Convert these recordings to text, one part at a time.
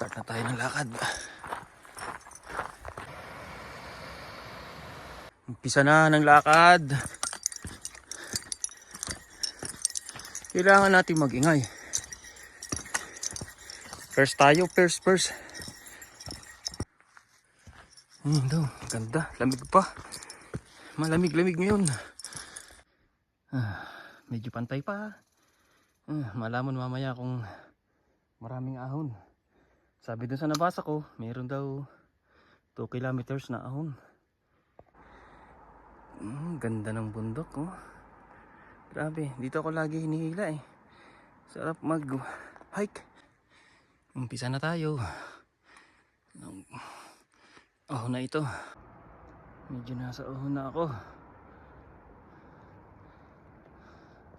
Start na tayo ng lakad. Umpisa na ng lakad. Kailangan natin mag-ingay. First tayo, first. Daw, ganda, lamig pa. Malamig-lamig ngayon. Medyo pantay pa. Malaman mamaya kung maraming ahon. Sabi dun sa nabasa ko, mayroon daw 2 kilometers na ahon. Ganda ng bundok, oh. Grabe, dito ako lagi hinihila eh. Sarap mag-hike. Umpisa na tayo. Ahon na ito. Medyo nasa ahon na ako.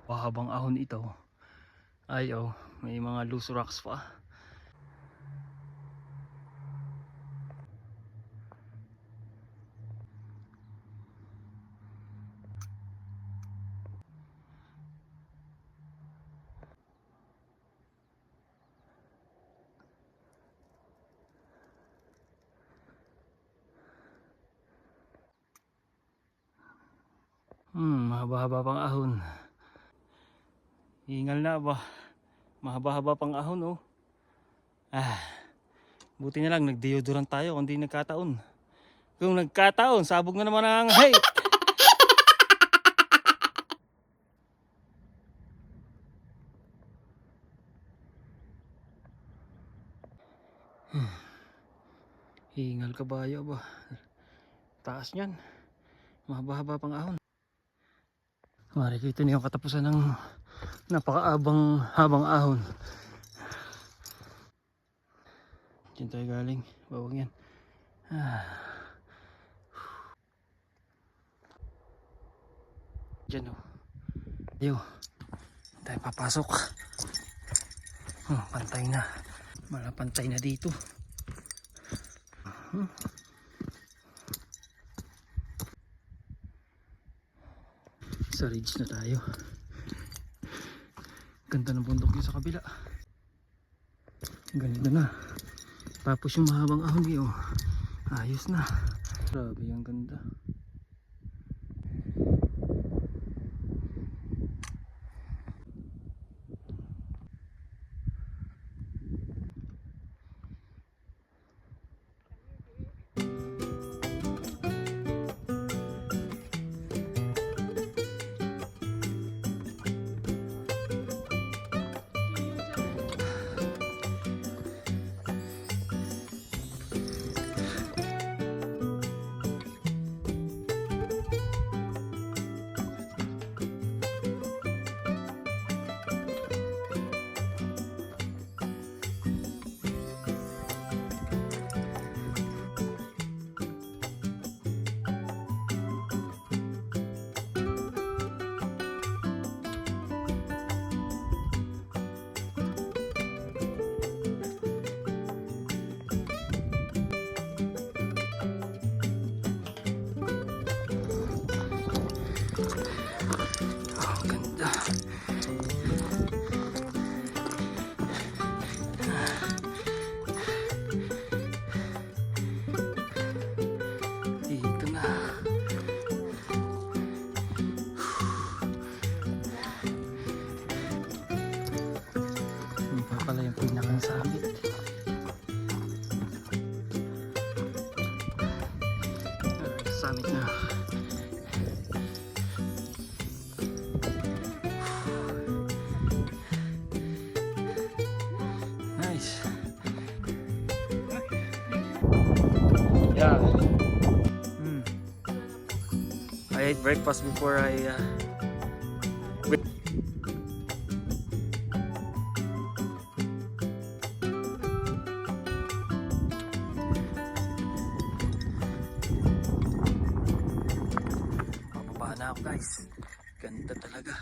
Pahabang ahon ito. Ay may mga loose rocks pa. Mahaba-haba pang ahon. Hingal na ba? Mahaba-haba pang ahon, oh. Buti na lang nag-deodorant tayo kung di nagkataon. Kung nagkataon, sabog na naman ang hey! Hingal kabayo ba? Taas niyan. Mahaba-haba pang ahon. Marikita niyo yung katapusan ng napakaabang habang ahon. Diyan tayo galing. Bawang yan. Diyan, oh. Yo. Tayo papasok. Pantay na. Malapantay na dito. Sa ridge na tayo. Ganda ng bundok yun sa kabila. Ganito na. Tapos yung mahabang ahon yun, ayos na. Grabe, ang ganda. Ganda. Dito na. Hindi pa pala yung pinakang sabit. Summit na. Yeah. I ate breakfast before I Bababa na ako, guys. Ganda talaga.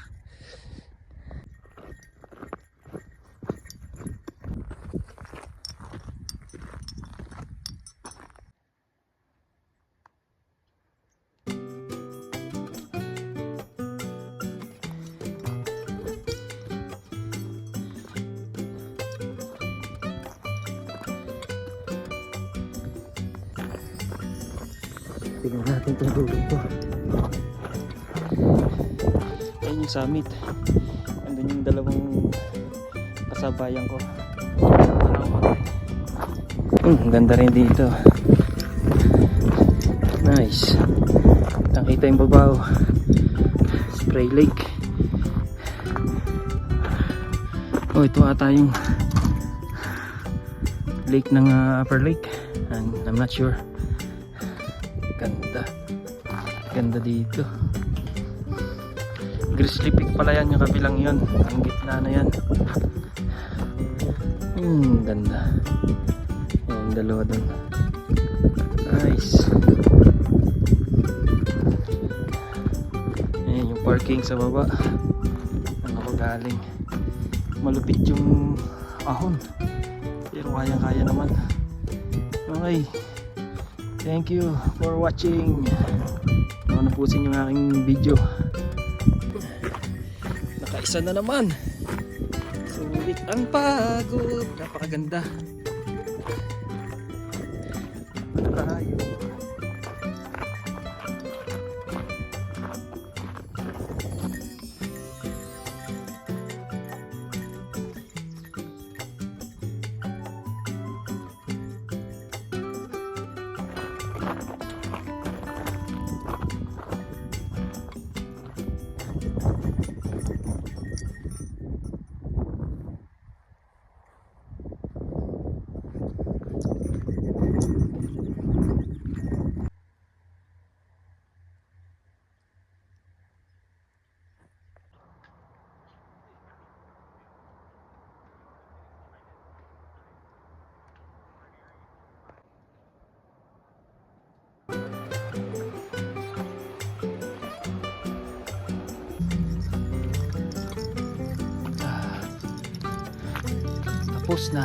Tingnan natin itong dulong to. Ayun yung summit. Andun yung dalawang kasabayan ko. Ang ganda rin dito. Nice. Nakita yung babaw. Spray Lake. Oh, ito ata yung lake ng Upper Lake. And I'm not sure. Ganda. Ganda dito. Grizzly Peak pala yan, yung kabilang yun. Ang gitna na yan. Ganda. Yan, dalawa dun. Nice. Ayan yung parking sa baba. Ang ako galing. Malupit yung ahon. Pero kaya-kaya naman. Okay. Thank you for watching. Napusin yung aking video. Nakaisa na naman. Sulit ang pagod. Napakaganda. Tayo. Tapos na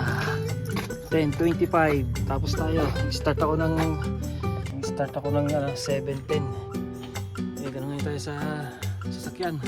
10:25. Tapos tayo. Start ako ng 7:10. Eh, ganun ngayon tayo sa sasakyan.